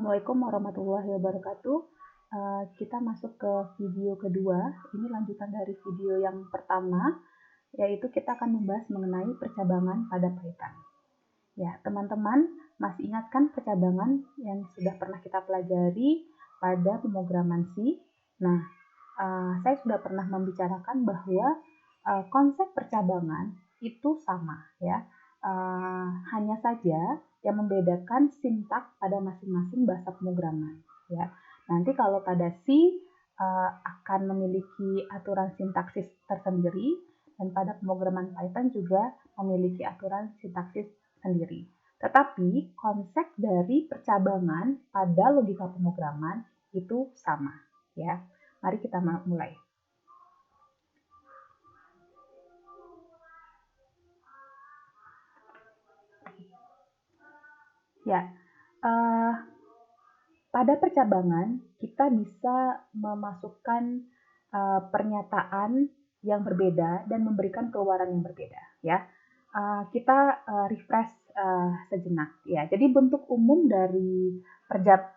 Assalamualaikum warahmatullahi wabarakatuh. Kita masuk ke video kedua. Ini lanjutan dari video yang pertama, yaitu kita akan membahas mengenai percabangan pada Python. Ya, teman-teman masih ingat kan percabangan yang sudah pernah kita pelajari pada pemrograman C? Nah, saya sudah pernah membicarakan bahwa konsep percabangan itu sama, ya. Hanya saja yang membedakan sintak pada masing-masing bahasa pemrograman, ya. Nanti kalau pada C akan memiliki aturan sintaksis tersendiri, dan pada pemrograman Python juga memiliki aturan sintaksis sendiri. Tetapi konsep dari percabangan pada logika pemrograman itu sama, ya. Mari kita mulai. Ya, pada percabangan kita bisa memasukkan pernyataan yang berbeda dan memberikan keluaran yang berbeda. Ya, kita refresh sejenak. Ya, jadi bentuk umum dari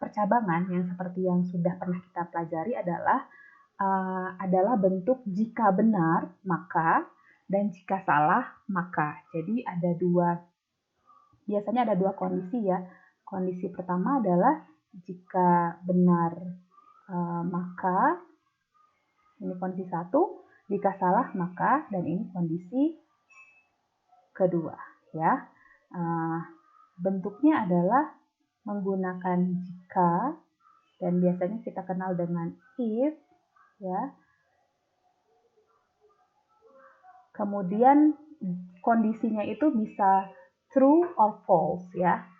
percabangan yang seperti yang sudah pernah kita pelajari adalah bentuk jika benar maka dan jika salah maka. Jadi biasanya ada dua kondisi ya. Kondisi pertama adalah jika benar maka, ini kondisi satu, jika salah maka, dan ini kondisi kedua ya. Bentuknya adalah menggunakan jika, dan biasanya kita kenal dengan if ya. Kemudian kondisinya itu bisa true or false ya.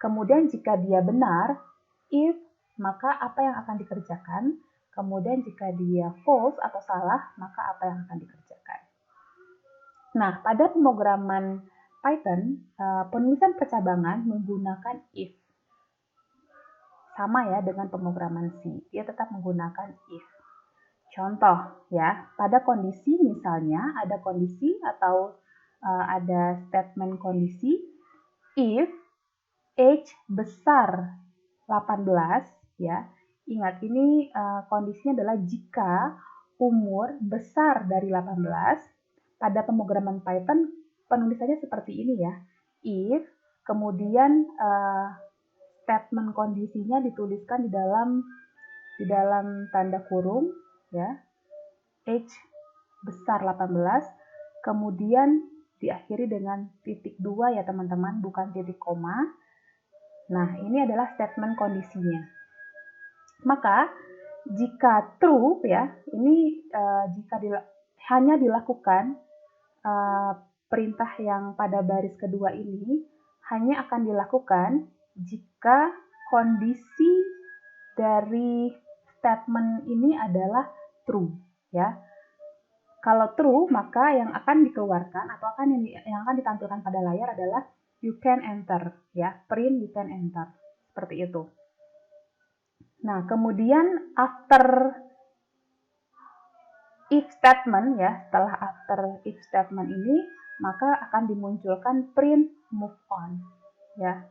Kemudian jika dia benar, if, maka apa yang akan dikerjakan. Kemudian jika dia false atau salah, maka apa yang akan dikerjakan. Nah, pada pemrograman Python, penulisan percabangan menggunakan if. Sama ya dengan pemrograman C, dia tetap menggunakan if. Contoh ya, pada kondisi misalnya ada kondisi atau ada statement kondisi if age besar 18 ya. Ingat ini kondisinya adalah jika umur besar dari 18. Pada pemrograman Python penulisannya seperti ini ya. If kemudian statement kondisinya dituliskan di dalam tanda kurung ya. Age besar 18 kemudian diakhiri dengan titik 2 ya teman-teman, bukan titik koma. Nah, ini adalah statement kondisinya. Maka, jika true ya, ini jika hanya dilakukan perintah yang pada baris kedua ini hanya akan dilakukan jika kondisi dari statement ini adalah true ya. Kalau true, maka yang akan dikeluarkan atau yang akan ditampilkan pada layar adalah you can enter ya, print you can enter. Seperti itu. Nah, kemudian after if statement ya, setelah after if statement ini, maka akan dimunculkan print move on ya.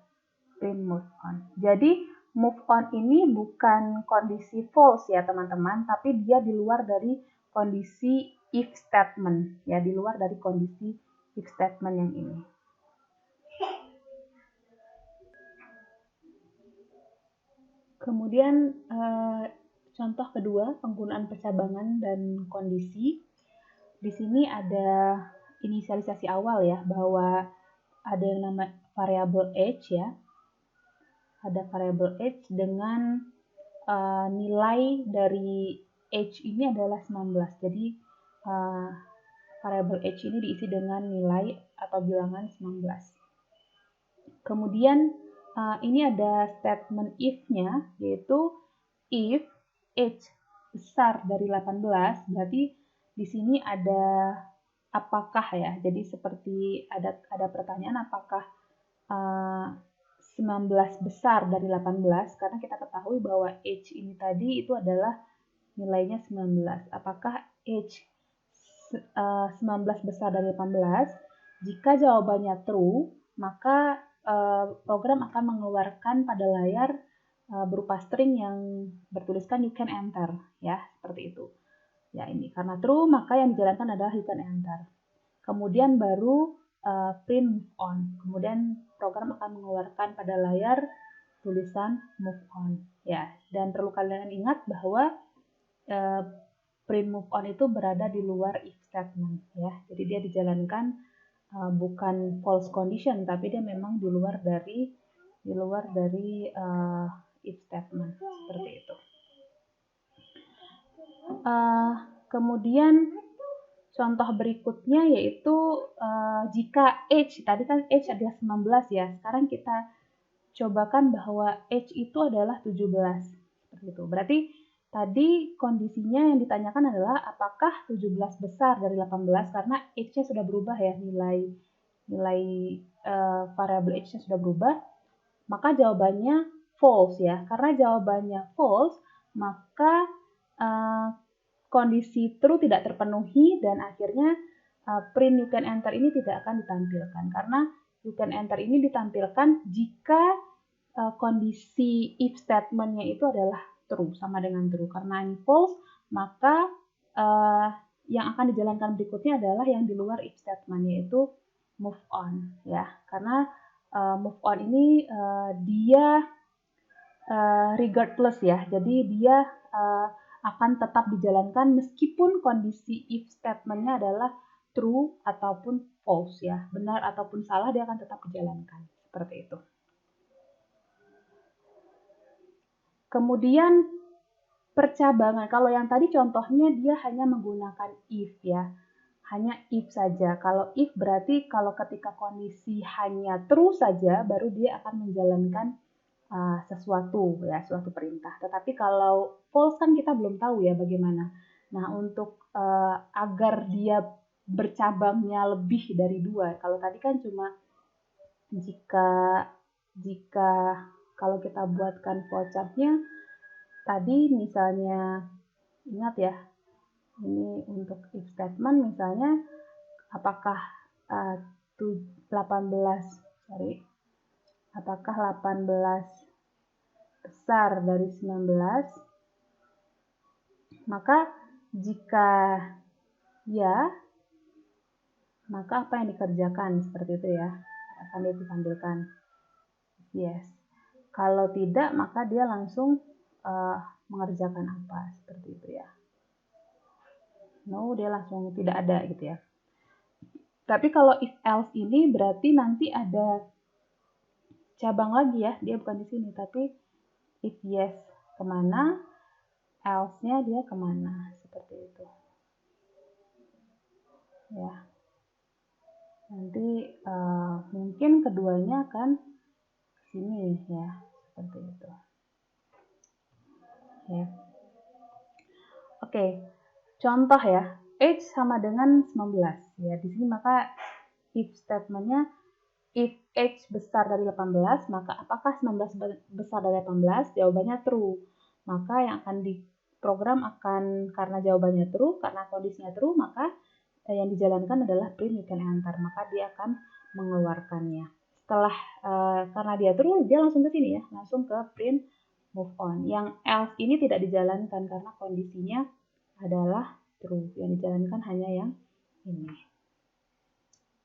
Print move on. Jadi move on ini bukan kondisi false ya teman-teman, tapi dia di luar dari kondisi if statement ya, di luar dari kondisi if statement yang ini. Kemudian contoh kedua, penggunaan percabangan dan kondisi. Di sini ada inisialisasi awal ya, bahwa ada yang nama variabel age ya. Ada variabel age dengan nilai dari age ini adalah 19. Jadi variabel age ini diisi dengan nilai atau bilangan 19. Kemudian ini ada statement if-nya, yaitu if age besar dari 18, berarti di sini ada apakah ya. Jadi seperti ada pertanyaan apakah 19 besar dari 18, karena kita ketahui bahwa age ini tadi itu adalah nilainya 19. Apakah age 19 besar dari 18? Jika jawabannya true, maka program akan mengeluarkan pada layar berupa string yang bertuliskan you can enter, ya, seperti itu. Ya, ini karena true, maka yang dijalankan adalah you can enter. Kemudian baru print move on. Kemudian program akan mengeluarkan pada layar tulisan move on, ya. Dan perlu kalian ingat bahwa print move on itu berada di luar if statement, ya. Jadi dia dijalankan bukan false condition, tapi dia memang di luar dari if statement, seperti itu. Kemudian contoh berikutnya yaitu jika age, tadi kan age adalah 19 ya, sekarang kita cobakan bahwa age itu adalah 17, seperti itu. Berarti tadi kondisinya yang ditanyakan adalah apakah 17 besar dari 18, karena age-nya sudah berubah ya, nilai variable age-nya sudah berubah, maka jawabannya false ya. Karena jawabannya false, maka kondisi true tidak terpenuhi dan akhirnya print you can enter ini tidak akan ditampilkan. Karena you can enter ini ditampilkan jika kondisi if statement-nya itu adalah true, sama dengan true. Karena ini false, maka yang akan dijalankan berikutnya adalah yang di luar if statement, yaitu move on ya. Karena move on ini dia regardless ya, jadi dia akan tetap dijalankan meskipun kondisi if statement-nya adalah true ataupun false ya, benar ataupun salah dia akan tetap dijalankan, seperti itu. Kemudian percabangan, kalau yang tadi contohnya dia hanya menggunakan if ya, hanya if saja. Kalau if berarti kalau ketika kondisi hanya true saja baru dia akan menjalankan sesuatu ya, suatu perintah. Tetapi kalau false kan kita belum tahu ya bagaimana. Nah, untuk agar dia bercabangnya lebih dari 2, kalau tadi kan cuma jika kalau kita buatkan flowchart-nya tadi misalnya, ingat ya, ini untuk if statement misalnya apakah 18 besar dari 19, maka jika ya, maka apa yang dikerjakan, seperti itu ya, akan ditampilkan yes. Kalau tidak, maka dia langsung mengerjakan apa, seperti itu ya. No, dia langsung tidak ada gitu ya. Tapi kalau if else ini berarti nanti ada cabang lagi ya, dia bukan di sini, tapi if yes kemana, else-nya dia kemana, seperti itu. Ya, nanti mungkin keduanya akan sini ya, seperti itu. Ya. Oke, contoh ya, age sama dengan 19 ya. Di sini maka if statement-nya if age besar dari 18, maka apakah 19 besar dari 18? Jawabannya true. Maka yang akan diprogram akan, karena jawabannya true, karena kondisinya true, maka yang dijalankan adalah print you can enter. Maka dia akan mengeluarkannya. Setelah karena dia true, dia langsung ke sini ya, langsung ke print move on. Yang else ini tidak dijalankan karena kondisinya adalah true. Yang dijalankan hanya yang ini.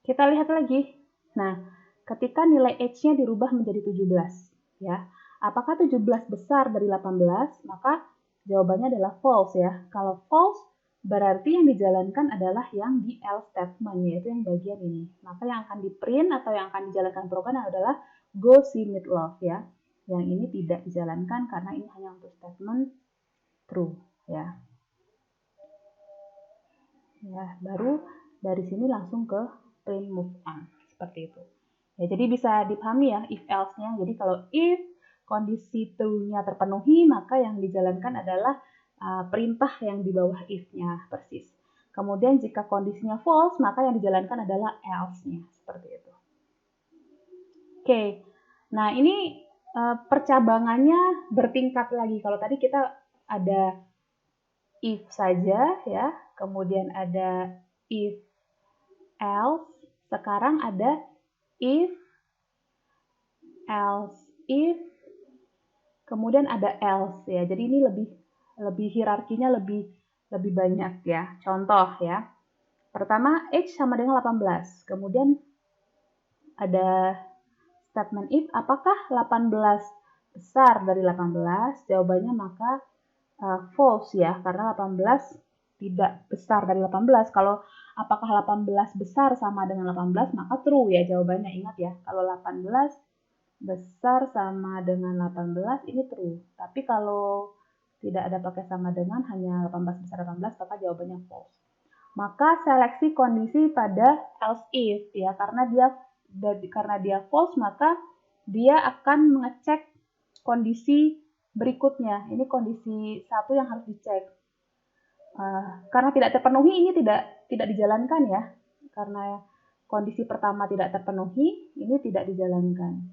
Kita lihat lagi. Nah, ketika nilai age-nya dirubah menjadi 17, ya. Apakah 17 besar dari 18? Maka jawabannya adalah false ya. Kalau false, berarti yang dijalankan adalah yang di else statement, yaitu yang bagian ini. Maka yang akan di-print atau yang akan dijalankan program adalah go see Meatloaf ya. Yang ini tidak dijalankan karena ini hanya untuk statement true ya. Ya, baru dari sini langsung ke print move on, seperti itu. Ya, jadi bisa dipahami ya if else-nya. Jadi kalau if kondisi true-nya terpenuhi, maka yang dijalankan adalah perintah yang di bawah if-nya persis. Kemudian jika kondisinya false, maka yang dijalankan adalah else-nya, seperti itu. Oke, nah ini percabangannya bertingkat lagi. Kalau tadi kita ada if saja ya, kemudian ada if else, sekarang ada if else if Kemudian ada else ya. Jadi ini lebih hierarkinya lebih banyak ya. Contoh ya. Pertama, age sama dengan 18. Kemudian ada statement if, apakah 18 besar dari 18? Jawabannya maka false ya, karena 18 tidak besar dari 18. Kalau apakah 18 besar sama dengan 18, maka true ya jawabannya. Ingat ya, kalau 18 besar sama dengan 18 ini true. Tapi kalau tidak ada pakai sama dengan, hanya 18 besar 18, maka jawabannya false. Maka seleksi kondisi pada else if ya, karena dia false, maka dia akan mengecek kondisi berikutnya. Ini kondisi satu yang harus dicek. Karena tidak terpenuhi, ini tidak dijalankan ya. Karena kondisi pertama tidak terpenuhi, ini tidak dijalankan.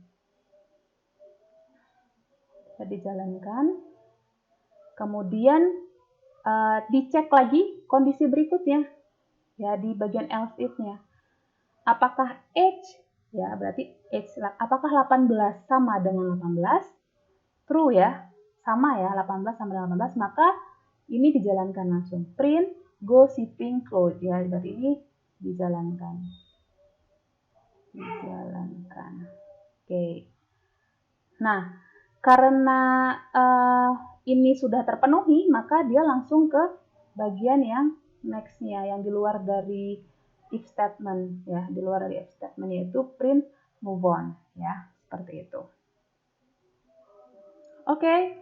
Tidak dijalankan. Kemudian dicek lagi kondisi berikutnya ya, di bagian else if-nya. Apakah age ya, berarti age, apakah 18 sama dengan 18? True ya, sama ya, 18 sama dengan 18, maka ini dijalankan langsung. Print gossiping cloud ya, berarti ini dijalankan. Oke. Nah, karena ini sudah terpenuhi, maka dia langsung ke bagian yang next-nya, yang di luar dari if statement ya, di luar dari if statement, yaitu print move on ya, seperti itu. Oke.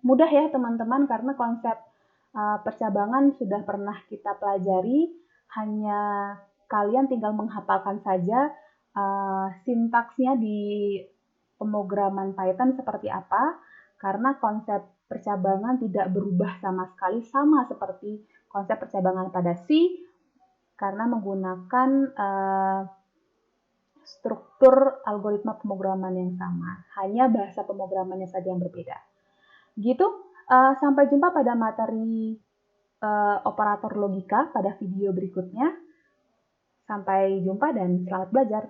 Mudah ya teman-teman, karena konsep percabangan sudah pernah kita pelajari, hanya kalian tinggal menghafalkan saja sintaksnya di pemrograman Python seperti apa, karena konsep percabangan tidak berubah sama sekali, sama seperti konsep percabangan pada C, karena menggunakan struktur algoritma pemrograman yang sama, hanya bahasa pemrogramannya saja yang berbeda. Gitu, sampai jumpa pada materi operator logika pada video berikutnya. Sampai jumpa dan selamat belajar.